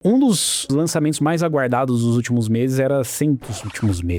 Um dos lançamentos mais aguardados dos últimos meses era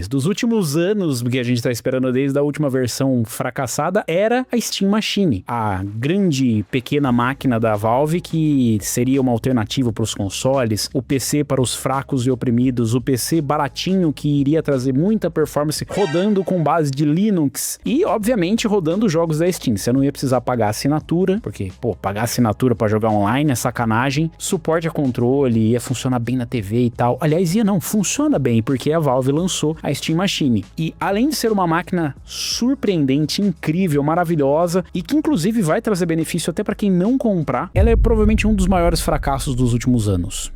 dos últimos anos, que a gente tá esperando desde a última versão fracassada, era a Steam Machine, a grande pequena máquina da Valve que seria uma alternativa para os consoles, o PC para os fracos e oprimidos, o PC baratinho que iria trazer muita performance rodando com base de Linux e, obviamente, rodando jogos da Steam. Você não ia precisar pagar assinatura, porque, pagar assinatura para jogar online é sacanagem, suporte a controle, ia funcionar bem na TV e tal. Aliás, funciona bem, porque a Valve lançou a Steam Machine. E além de ser uma máquina surpreendente, incrível, maravilhosa, e que inclusive vai trazer benefício até para quem não comprar, ela é provavelmente um dos maiores fracassos dos últimos anos.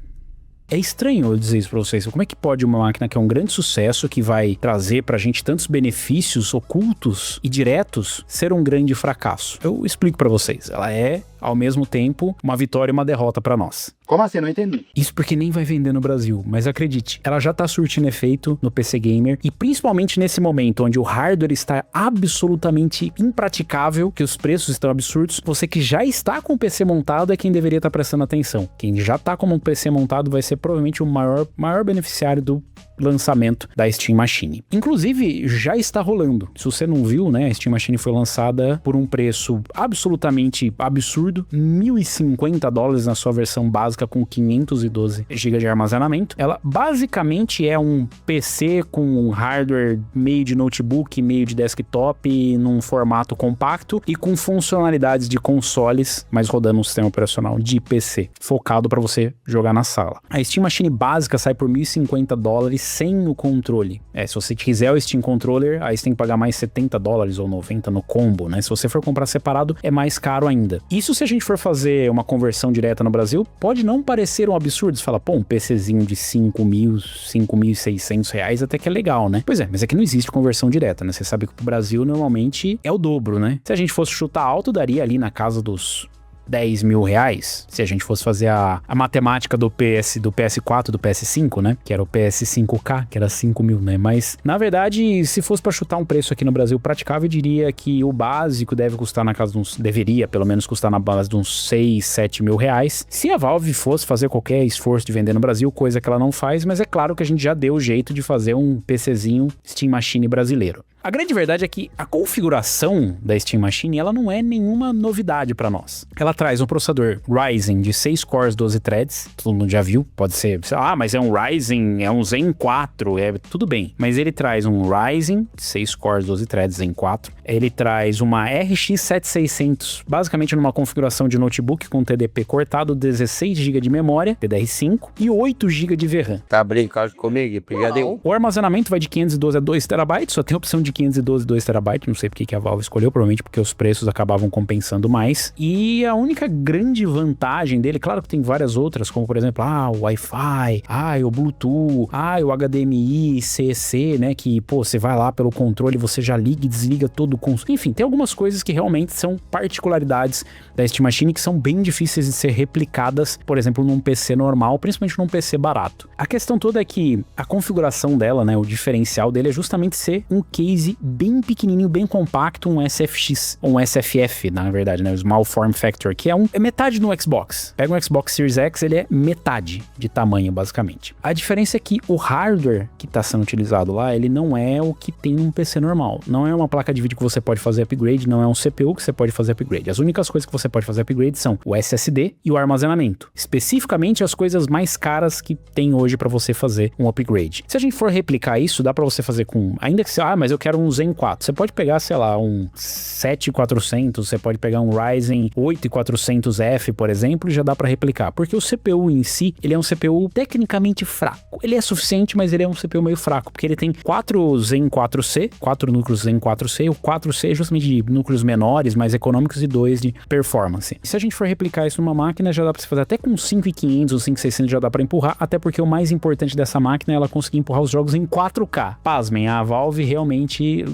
É estranho eu dizer isso pra vocês. Como é que pode uma máquina que é um grande sucesso, que vai trazer pra gente tantos benefícios ocultos e diretos, ser um grande fracasso? Eu explico pra vocês. Ela é, ao mesmo tempo, uma vitória e uma derrota pra nós. Como assim? Não entendi. Isso porque nem vai vender no Brasil, mas acredite, ela já tá surtindo efeito no PC Gamer e principalmente nesse momento onde o hardware está absolutamente impraticável, que os preços estão absurdos, você que já está com o PC montado é quem deveria estar prestando atenção. Quem já tá com um PC montado vai ser provavelmente o maior beneficiário do lançamento da Steam Machine. Inclusive, já está rolando. Se você não viu, né, a Steam Machine foi lançada por um preço absolutamente absurdo, $1.050 na sua versão básica com 512 GB de armazenamento. Ela basicamente é um PC com um hardware meio de notebook, meio de desktop, num formato compacto e com funcionalidades de consoles, mas rodando um sistema operacional de PC, focado para você jogar na sala. A Steam Machine básica sai por $1.050 sem o controle. Se você quiser o Steam Controller, aí você tem que pagar mais $70 ou $90 no combo, né? Se você for comprar separado, é mais caro ainda. Isso se a gente for fazer uma conversão direta no Brasil, pode não parecer um absurdo. Você fala, um PCzinho de R$5.000, R$5.600 até que é legal, né? Pois é, mas é que não existe conversão direta, né? Você sabe que pro Brasil normalmente é o dobro, né? Se a gente fosse chutar alto, daria ali na casa dos R$10.000, se a gente fosse fazer a matemática do PS4, do PS5, né? Que era o PS5K, que era 5.000, né? Mas, na verdade, se fosse pra chutar um preço aqui no Brasil praticável, eu diria que o básico deve custar na casa de uns... Deveria, pelo menos, custar na base de uns R$6.000, 7.000. Se a Valve fosse fazer qualquer esforço de vender no Brasil, coisa que ela não faz, mas é claro que a gente já deu o jeito de fazer um PCzinho Steam Machine brasileiro. A grande verdade é que a configuração da Steam Machine, ela não é nenhuma novidade para nós. Ela traz um processador Ryzen de 6 cores, 12 threads, todo mundo já viu, pode ser, mas é um Ryzen, é um Zen 4, tudo bem. Mas ele traz um Ryzen, 6 cores, 12 threads, Zen 4. Ele traz uma RX 7600, basicamente numa configuração de notebook com TDP cortado, 16 GB de memória, DDR5, e 8 GB de VRAM. Tá brincando comigo? Brigadinho. O armazenamento vai de 512 a 2 TB, só tem a opção de 512 2 TB, não sei porque que a Valve escolheu, provavelmente porque os preços acabavam compensando mais. E a única grande vantagem dele, claro que tem várias outras, como por exemplo, o Wi-Fi, o Bluetooth, o HDMI, CEC, né, que, você vai lá pelo controle, você já liga e desliga todo o console. Enfim, tem algumas coisas que realmente são particularidades da Steam Machine que são bem difíceis de ser replicadas, por exemplo, num PC normal, principalmente num PC barato. A questão toda é que a configuração dela, né, o diferencial dele é justamente ser um case bem pequenininho, bem compacto, um SFX, ou um SFF, na verdade, né, o Small Form Factor, que é metade no Xbox. Pega um Xbox Series X, ele é metade de tamanho, basicamente. A diferença é que o hardware que está sendo utilizado lá, ele não é o que tem num PC normal. Não é uma placa de vídeo que você pode fazer upgrade, não é um CPU que você pode fazer upgrade. As únicas coisas que você pode fazer upgrade são o SSD e o armazenamento. Especificamente as coisas mais caras que tem hoje para você fazer um upgrade. Se a gente for replicar isso, dá para você fazer com... Ainda que você... mas eu quero um Zen 4. Você pode pegar, sei lá, um 7400, você pode pegar um Ryzen 8400F, por exemplo, e já dá para replicar. Porque o CPU em si, ele é um CPU tecnicamente fraco. Ele é suficiente, mas ele é um CPU meio fraco, porque ele tem 4 Zen 4C, 4 núcleos Zen 4C, e o 4C é justamente de núcleos menores, mais econômicos, e 2 de performance. Se a gente for replicar isso numa máquina, já dá para você fazer até com 5500 ou 5600 já dá para empurrar, até porque o mais importante dessa máquina é ela conseguir empurrar os jogos em 4K. Pasmem, a Valve realmente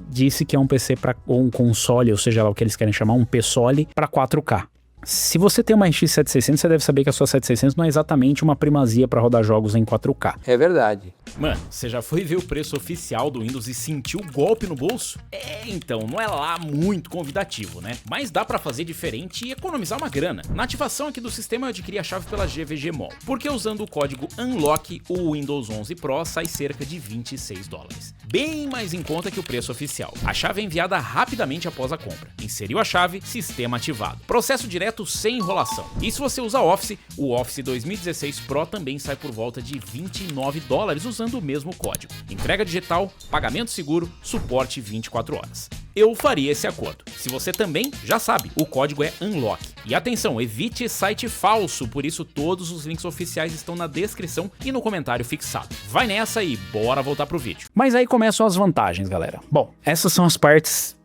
disse que é um PC ou um console, ou seja lá o que eles querem chamar, um PSOL para 4K. Se você tem uma RX 7600, você deve saber que a sua 7600 não é exatamente uma primazia para rodar jogos em 4K. É verdade. Mano, você já foi ver o preço oficial do Windows e sentiu o golpe no bolso? Então, não é lá muito convidativo, né? Mas dá pra fazer diferente e economizar uma grana. Na ativação aqui do sistema eu adquiri a chave pela GVG Mall, porque usando o código UNLOCK, o Windows 11 Pro sai cerca de $26. Bem mais em conta que o preço oficial. A chave é enviada rapidamente após a compra. Inseriu a chave, sistema ativado. Processo direto sem enrolação. E se você usa Office, o Office 2016 Pro também sai por volta de $29 usando o mesmo código. Entrega digital, pagamento seguro, suporte 24 horas. Eu faria esse acordo. Se você também, já sabe, o código é UNLOCK. E atenção, evite site falso, por isso todos os links oficiais estão na descrição e no comentário fixado. Vai nessa e bora voltar pro vídeo. Mas aí começam as vantagens, galera. Bom, essas são as partes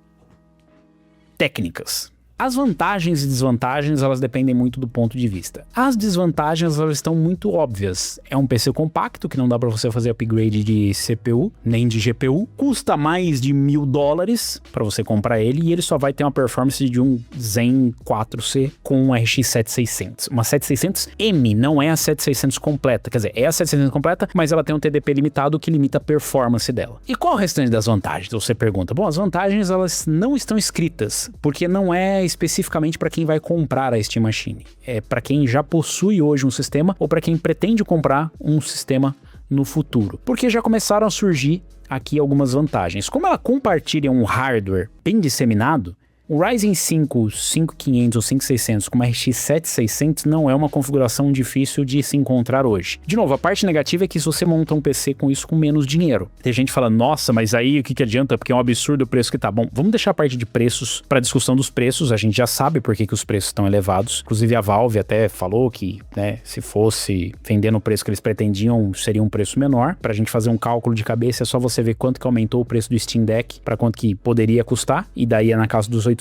técnicas. As vantagens e desvantagens, elas dependem muito do ponto de vista. As desvantagens, elas estão muito óbvias. É um PC compacto, que não dá pra você fazer upgrade de CPU, nem de GPU. Custa mais de $1.000 pra você comprar ele, e ele só vai ter uma performance de um Zen 4C com um RX 7600. Uma 7600M, não é a 7600 completa. Quer dizer, é a 7600 completa, mas ela tem um TDP limitado que limita a performance dela. E qual é o restante das vantagens? Você pergunta. Bom, as vantagens, elas não estão escritas, porque não é especificamente para quem vai comprar a Steam Machine. É para quem já possui hoje um sistema ou para quem pretende comprar um sistema no futuro. Porque já começaram a surgir aqui algumas vantagens. Como ela compartilha um hardware bem disseminado, o Ryzen 5 5500 ou 5600 com uma RX 7600 não é uma configuração difícil de se encontrar hoje. De novo, a parte negativa é que se você monta um PC com isso com menos dinheiro. Tem gente que fala, nossa, mas aí o que adianta? Porque é um absurdo o preço que tá. Bom, vamos deixar a parte de preços para discussão dos preços. A gente já sabe por que os preços estão elevados. Inclusive a Valve até falou que, né, se fosse vendendo o preço que eles pretendiam, seria um preço menor. Pra gente fazer um cálculo de cabeça, é só você ver quanto que aumentou o preço do Steam Deck para quanto que poderia custar. E daí é na casa dos $800,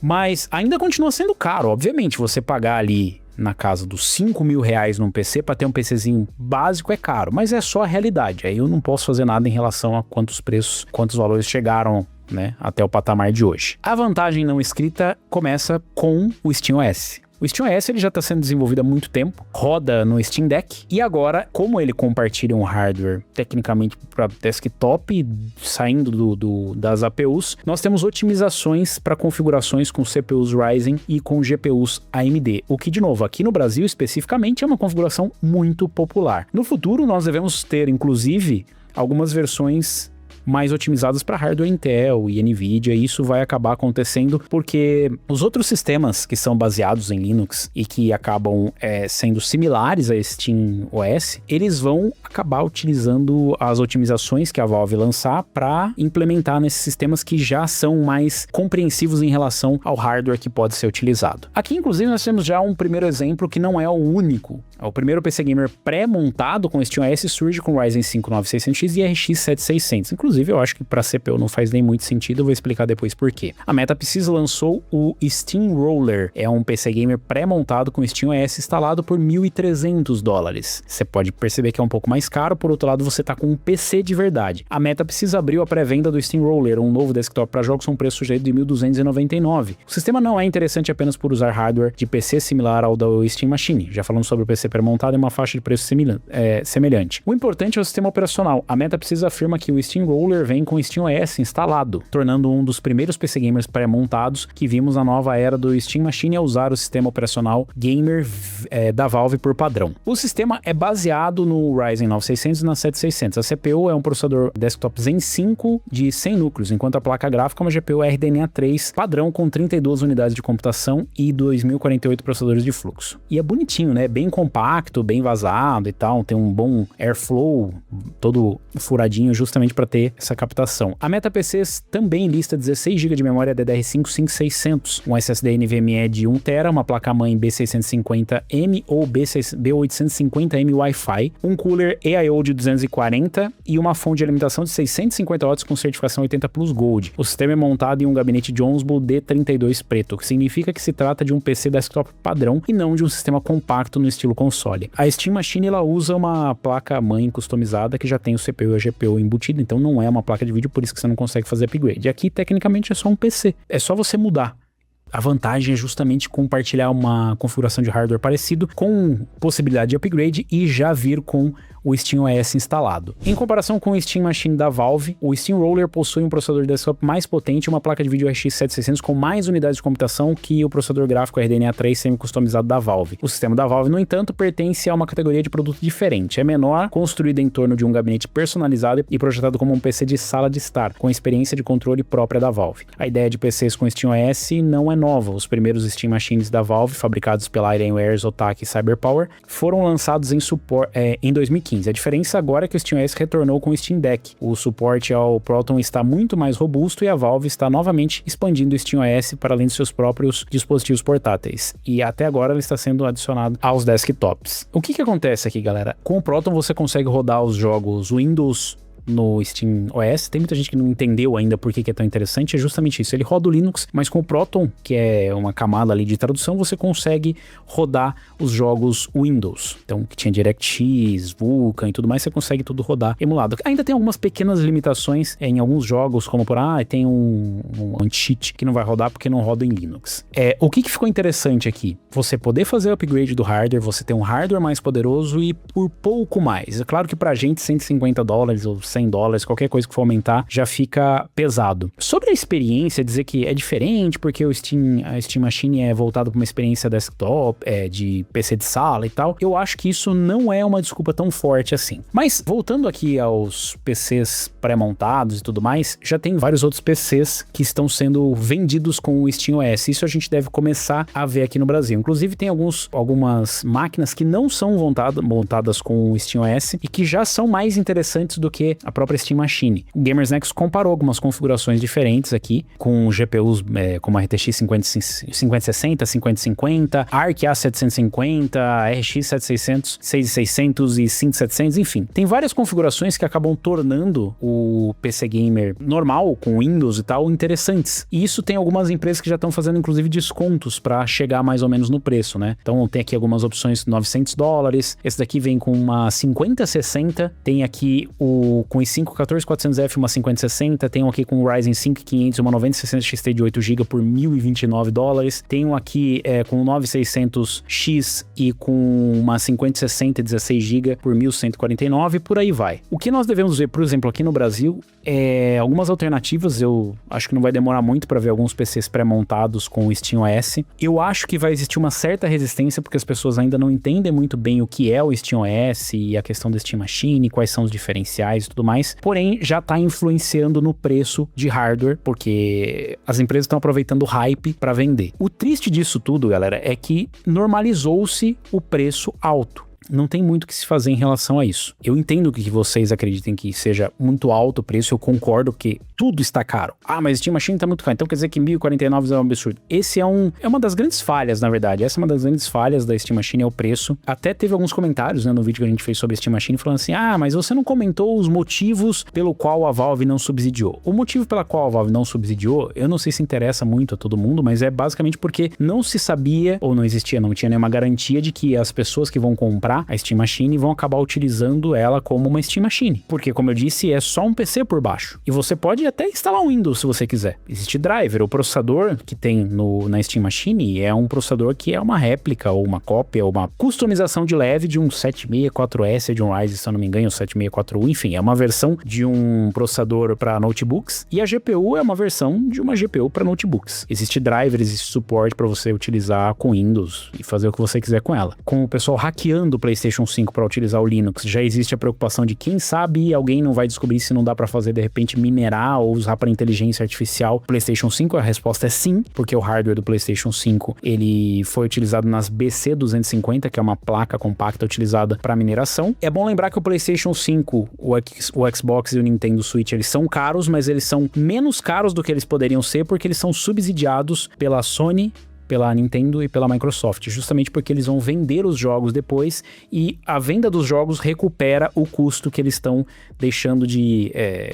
mas ainda continua sendo caro, obviamente. Você pagar ali na casa dos R$5.000 num PC para ter um PCzinho básico é caro, mas é só a realidade. Aí eu não posso fazer nada em relação a quantos valores chegaram, né, até o patamar de hoje. A vantagem não escrita começa com o SteamOS. O SteamOS ele já está sendo desenvolvido há muito tempo, roda no Steam Deck, e agora, como ele compartilha um hardware tecnicamente para desktop, saindo das APUs, nós temos otimizações para configurações com CPUs Ryzen e com GPUs AMD, o que, de novo, aqui no Brasil especificamente é uma configuração muito popular. No futuro, nós devemos ter, inclusive, algumas versões mais otimizadas para hardware Intel e Nvidia, e isso vai acabar acontecendo porque os outros sistemas que são baseados em Linux e que acabam sendo similares a SteamOS, eles vão acabar utilizando as otimizações que a Valve lançar para implementar nesses sistemas que já são mais compreensivos em relação ao hardware que pode ser utilizado. Aqui, inclusive, nós temos já um primeiro exemplo que não é o único. O primeiro PC Gamer pré-montado com SteamOS surge com Ryzen 5 9600X e RX 7600. Inclusive, eu acho que para CPU não faz nem muito sentido, eu vou explicar depois por quê. A Metapsys lançou o Steamroller, é um PC Gamer pré-montado com SteamOS instalado por $1.300. Você pode perceber que é um pouco mais caro, por outro lado você tá com um PC de verdade. A Metapsys abriu a pré-venda do Steamroller, um novo desktop para jogos com um preço sujeito de $1.299. O sistema não é interessante apenas por usar hardware de PC similar ao da Steam Machine, já falamos sobre o PC pré-montado em uma faixa de preço semelhante. O importante é o sistema operacional. A Metapsys afirma que o Steamroller vem com SteamOS instalado, tornando um dos primeiros PC gamers pré-montados que vimos na nova era do Steam Machine a usar o sistema operacional gamer da Valve por padrão. O sistema é baseado no Ryzen 9600 e na 7600. A CPU é um processador desktop Zen 5 de 100 núcleos, enquanto a placa gráfica é uma GPU RDNA 3 padrão com 32 unidades de computação e 2048 processadores de fluxo. E é bonitinho, né? Bem compacto, bem vazado e tal, tem um bom airflow todo furadinho justamente para ter essa captação. A MetaPCs também lista 16 GB de memória DDR5 5600, um SSD NVMe de 1 TB, uma placa-mãe B650M ou B850M Wi-Fi, um cooler EIO de 240 e uma fonte de alimentação de 650 watts com certificação 80 Plus Gold. O sistema é montado em um gabinete Jonesbo D32 preto, o que significa que se trata de um PC desktop padrão e não de um sistema compacto no estilo console. A Steam Machine ela usa uma placa-mãe customizada que já tem o CPU e a GPU embutido, então não é uma placa de vídeo, por isso que você não consegue fazer upgrade. Aqui, tecnicamente, é só um PC. É só você mudar A vantagem é justamente compartilhar uma configuração de hardware parecido com possibilidade de upgrade e já vir com o SteamOS instalado. Em comparação com o Steam Machine da Valve, o Steamroller possui um processador desktop mais potente e uma placa de vídeo RX 7600 com mais unidades de computação que o processador gráfico RDNA 3 semi-customizado da Valve. O sistema da Valve, no entanto, pertence a uma categoria de produto diferente. É menor, construído em torno de um gabinete personalizado e projetado como um PC de sala de estar, com experiência de controle própria da Valve. A ideia de PCs com SteamOS não é nova. Os primeiros Steam Machines da Valve, fabricados pela Alienware, Zotac e Cyberpower, foram lançados em 2015. A diferença agora é que o SteamOS retornou com o Steam Deck. O suporte ao Proton está muito mais robusto e a Valve está novamente expandindo o SteamOS para além de seus próprios dispositivos portáteis. E até agora ele está sendo adicionado aos desktops. O que acontece aqui, galera? Com o Proton você consegue rodar os jogos Windows no SteamOS. Tem muita gente que não entendeu ainda por que é tão interessante, é justamente isso. Ele roda o Linux, mas com o Proton, que é uma camada ali de tradução, você consegue rodar os jogos Windows. Então, que tinha DirectX, Vulkan e tudo mais, você consegue tudo rodar emulado. Ainda tem algumas pequenas limitações em alguns jogos, como tem um anti-cheat que não vai rodar porque não roda em Linux. O que ficou interessante aqui? Você poder fazer o upgrade do hardware, você ter um hardware mais poderoso e por pouco mais. É claro que pra gente, $150 ou $100, qualquer coisa que for aumentar, já fica pesado. Sobre a experiência, dizer que é diferente porque a Steam Machine é voltado para uma experiência desktop, de PC de sala e tal, eu acho que isso não é uma desculpa tão forte assim. Mas, voltando aqui aos PCs pré-montados e tudo mais, já tem vários outros PCs que estão sendo vendidos com o SteamOS. Isso a gente deve começar a ver aqui no Brasil. Inclusive, tem algumas máquinas que não são montadas com o SteamOS e que já são mais interessantes do que a própria Steam Machine. O Gamers Nexus comparou algumas configurações diferentes aqui, com GPUs como a RTX 5060, 5050, ARC A750, RX 7600, 6600 e 5700, enfim. Tem várias configurações que acabam tornando o PC Gamer normal, com Windows e tal, interessantes. E isso tem algumas empresas que já estão fazendo, inclusive, descontos para chegar mais ou menos no preço, né? Então tem aqui algumas opções $900, esse daqui vem com uma 5060, tem aqui com i5 14400F uma 5060, tem um aqui com o Ryzen 5 500 uma 9060 XT de 8GB por $1.029, tem um aqui com o 9600X e com uma 5060 16GB por $1.149, por aí vai. O que nós devemos ver, por exemplo, aqui no Brasil, algumas alternativas. Eu acho que não vai demorar muito para ver alguns PCs pré-montados com o SteamOS. Eu acho que vai existir uma certa resistência porque as pessoas ainda não entendem muito bem o que é o SteamOS e a questão da Steam Machine, quais são os diferenciais e tudo mais. Porém, já está influenciando no preço de hardware, porque as empresas estão aproveitando o hype para vender. O triste disso tudo, galera, é que normalizou-se o preço alto. Não tem muito o que se fazer em relação a isso. Eu entendo que vocês acreditem que seja muito alto o preço, eu concordo que tudo está caro. Mas Steam Machine está muito caro, então quer dizer que $1.049 é um absurdo. Esse é uma das grandes falhas, na verdade. Essa é uma das grandes falhas da Steam Machine, é o preço. Até teve alguns comentários, né, no vídeo que a gente fez sobre a Steam Machine, falando assim, mas você não comentou os motivos pelo qual a Valve não subsidiou. O motivo pela qual a Valve não subsidiou, eu não sei se interessa muito a todo mundo, mas é basicamente porque não se sabia, ou não tinha nenhuma garantia de que as pessoas que vão comprar a Steam Machine vão acabar utilizando ela como uma Steam Machine. Porque, como eu disse, é só um PC por baixo. E você pode até instalar um Windows se você quiser. Existe driver. O processador que tem na Steam Machine é um processador que é uma réplica ou uma cópia ou uma customização de leve de um 764S de um Ryzen, se eu não me engano, o 764U. Enfim, é uma versão de um processador para notebooks e a GPU é uma versão de uma GPU para notebooks. Existe driver, existe suporte para você utilizar com Windows e fazer o que você quiser com ela. Com o pessoal hackeando o PlayStation 5 para utilizar o Linux, já existe a preocupação de quem sabe alguém não vai descobrir se não dá para fazer de repente minerar ou usar para inteligência artificial o PlayStation 5. A resposta é sim, porque o hardware do PlayStation 5 ele foi utilizado nas BC250, que é uma placa compacta utilizada para mineração. É bom lembrar que o PlayStation 5, o Xbox e o Nintendo Switch, eles são caros, mas eles são menos caros do que eles poderiam ser porque eles são subsidiados pela Sony pela Nintendo e pela Microsoft, justamente porque eles vão vender os jogos depois e a venda dos jogos recupera o custo que eles estão deixando de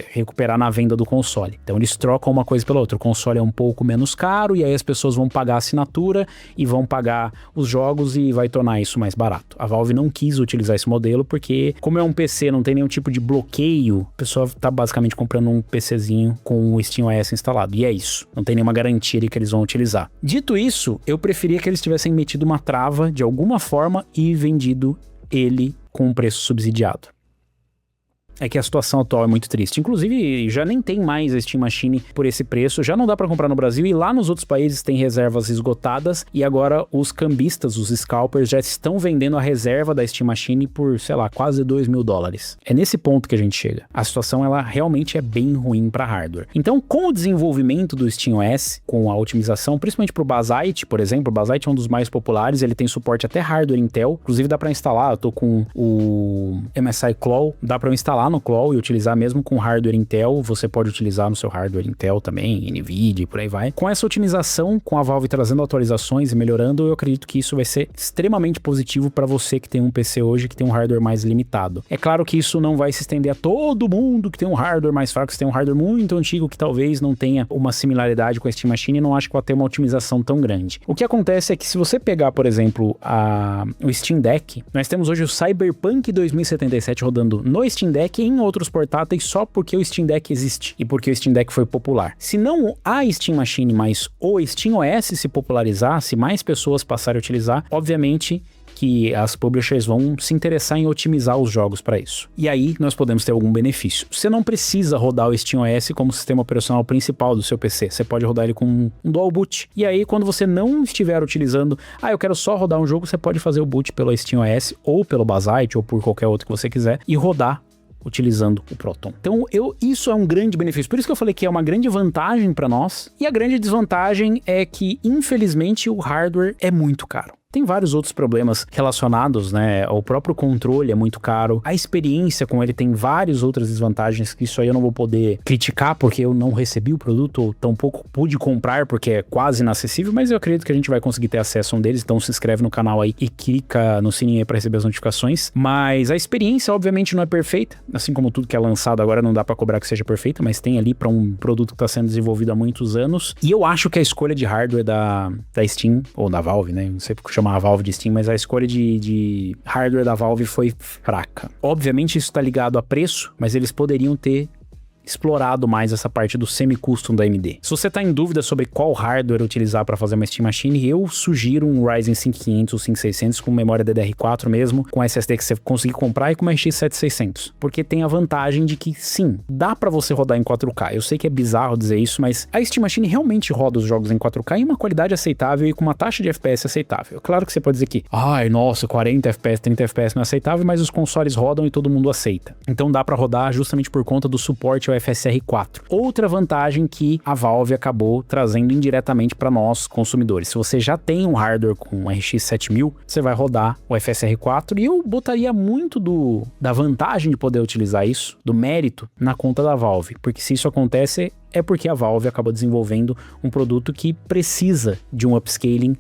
recuperar na venda do console. Então eles trocam uma coisa pela outra. O console é um pouco menos caro e aí as pessoas vão pagar a assinatura e vão pagar os jogos e vai tornar isso mais barato. A Valve não quis utilizar esse modelo porque, como é um PC, não tem nenhum tipo de bloqueio, a pessoa tá basicamente comprando um PCzinho com o SteamOS instalado. E é isso. Não tem nenhuma garantia de que eles vão utilizar. Dito isso, eu preferia que eles tivessem metido uma trava de alguma forma e vendido ele com um preço subsidiado. É que a situação atual é muito triste. Inclusive, já nem tem mais a Steam Machine por esse preço, já não dá pra comprar no Brasil e lá nos outros países tem reservas esgotadas e agora os cambistas, os scalpers, já estão vendendo a reserva da Steam Machine por, sei lá, quase $2.000. É nesse ponto que a gente chega. A situação, ela realmente é bem ruim pra hardware. Então, com o desenvolvimento do SteamOS, com a otimização, principalmente pro Basite, por exemplo, o Basite é um dos mais populares, ele tem suporte até hardware Intel, inclusive dá pra instalar, eu tô com o MSI Claw, dá pra eu instalar no Claw e utilizar mesmo com hardware Intel, você pode utilizar no seu hardware Intel também, NVIDIA e por aí vai. Com essa otimização, com a Valve trazendo atualizações e melhorando, eu acredito que isso vai ser extremamente positivo para você que tem um PC hoje que tem um hardware mais limitado. É claro que isso não vai se estender a todo mundo que tem um hardware mais fraco, que tem um hardware muito antigo que talvez não tenha uma similaridade com a Steam Machine e não acho que vai ter uma otimização tão grande. O que acontece é que se você pegar, por exemplo, o Steam Deck, nós temos hoje o Cyberpunk 2077 rodando no Steam Deck em outros portáteis só porque o Steam Deck existe e porque o Steam Deck foi popular. Se não a Steam Machine, mas o SteamOS se popularizar, se mais pessoas passarem a utilizar, obviamente que as publishers vão se interessar em otimizar os jogos para isso. E aí nós podemos ter algum benefício. Você não precisa rodar o SteamOS como sistema operacional principal do seu PC. Você pode rodar ele com um dual boot. E aí quando você não estiver utilizando, eu quero só rodar um jogo, você pode fazer o boot pelo SteamOS ou pelo Basite ou por qualquer outro que você quiser e rodar utilizando o Proton. Então, isso é um grande benefício. Por isso que eu falei que é uma grande vantagem para nós. E a grande desvantagem é que, infelizmente, o hardware é muito caro. Tem vários outros problemas relacionados, né? O próprio controle é muito caro. A experiência com ele tem várias outras desvantagens que isso aí eu não vou poder criticar porque eu não recebi o produto ou tampouco pude comprar porque é quase inacessível, mas eu acredito que a gente vai conseguir ter acesso a um deles, então se inscreve no canal aí e clica no sininho aí pra receber as notificações. Mas a experiência obviamente não é perfeita, assim como tudo que é lançado agora não dá pra cobrar que seja perfeita, mas tem ali pra um produto que tá sendo desenvolvido há muitos anos. E eu acho que a escolha de hardware da Steam, ou da Valve, né? Não sei porque chamar a Valve de Steam, mas a escolha de hardware da Valve foi fraca. Obviamente isso tá ligado a preço, mas eles poderiam ter explorado mais essa parte do semi-custom da AMD. Se você tá em dúvida sobre qual hardware utilizar para fazer uma Steam Machine, eu sugiro um Ryzen 5500 ou 5600 com memória DDR4 mesmo, com SSD que você conseguir comprar e com uma RX 7600, porque tem a vantagem de que sim, dá para você rodar em 4K. Eu sei que é bizarro dizer isso, mas a Steam Machine realmente roda os jogos em 4K em uma qualidade aceitável e com uma taxa de FPS aceitável. Claro que você pode dizer que, nossa, 40 FPS, 30 FPS não é aceitável, mas os consoles rodam e todo mundo aceita. Então dá para rodar justamente por conta do suporte ao FSR 4. Outra vantagem que a Valve acabou trazendo indiretamente para nós, consumidores. Se você já tem um hardware com um RX 7000, você vai rodar o FSR 4 e eu botaria muito da vantagem de poder utilizar isso, do mérito, na conta da Valve. Porque se isso acontece, é porque a Valve acabou desenvolvendo um produto que precisa de um upscaling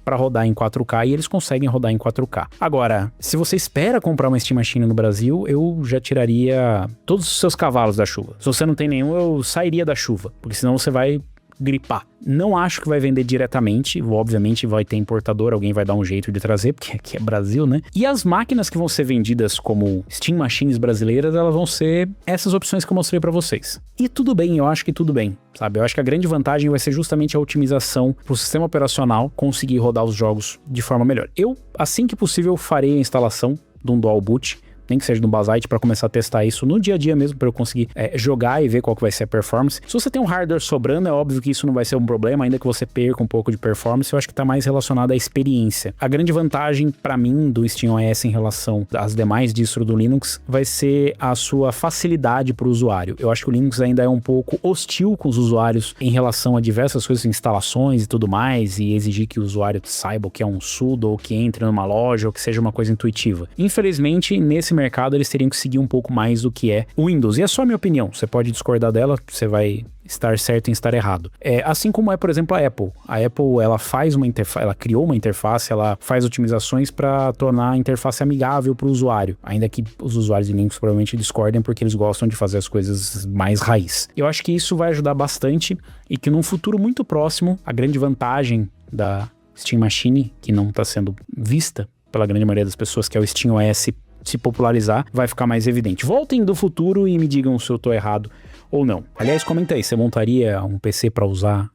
para rodar em 4K e eles conseguem rodar em 4K. Agora, se você espera comprar uma Steam Machine no Brasil, eu já tiraria todos os seus cavalos da chuva. Se você não tem nenhum, eu sairia da chuva, porque senão você vai gripar. Não acho que vai vender diretamente, obviamente vai ter importador, alguém vai dar um jeito de trazer, porque aqui é Brasil, né? E as máquinas que vão ser vendidas como Steam Machines brasileiras, elas vão ser essas opções que eu mostrei pra vocês. E tudo bem, eu acho que tudo bem, sabe? Eu acho que a grande vantagem vai ser justamente a otimização pro sistema operacional conseguir rodar os jogos de forma melhor. Eu, assim que possível, farei a instalação de um dual boot, nem que seja no Basite, para começar a testar isso no dia a dia mesmo, para eu conseguir jogar e ver qual que vai ser a performance. Se você tem um hardware sobrando, é óbvio que isso não vai ser um problema, ainda que você perca um pouco de performance, eu acho que tá mais relacionado à experiência. A grande vantagem para mim do SteamOS em relação às demais distros do Linux vai ser a sua facilidade para o usuário. Eu acho que o Linux ainda é um pouco hostil com os usuários em relação a diversas coisas, instalações e tudo mais, e exigir que o usuário saiba o que é um sudo, ou que entre numa loja, ou que seja uma coisa intuitiva. Infelizmente, nesse mercado eles teriam que seguir um pouco mais do que é o Windows. E é só a minha opinião, você pode discordar dela, você vai estar certo em estar errado. Assim como é, por exemplo, a Apple. A Apple, ela faz uma interface, ela criou uma interface, ela faz otimizações para tornar a interface amigável para o usuário, ainda que os usuários de Linux provavelmente discordem porque eles gostam de fazer as coisas mais raiz. Eu acho que isso vai ajudar bastante e que num futuro muito próximo, a grande vantagem da Steam Machine, que não está sendo vista pela grande maioria das pessoas, que é o SteamOS, se popularizar, vai ficar mais evidente. Voltem do futuro e me digam se eu tô errado ou não. Aliás, comenta aí, você montaria um PC para usar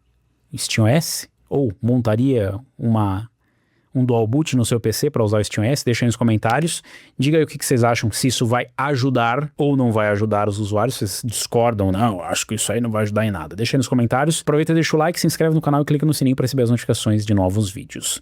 SteamOS? Ou montaria um dual boot no seu PC para usar o SteamOS? Deixa aí nos comentários. Diga aí o que vocês acham, se isso vai ajudar ou não vai ajudar os usuários. Vocês discordam? Não, acho que isso aí não vai ajudar em nada. Deixa aí nos comentários. Aproveita e deixa o like, se inscreve no canal e clica no sininho para receber as notificações de novos vídeos.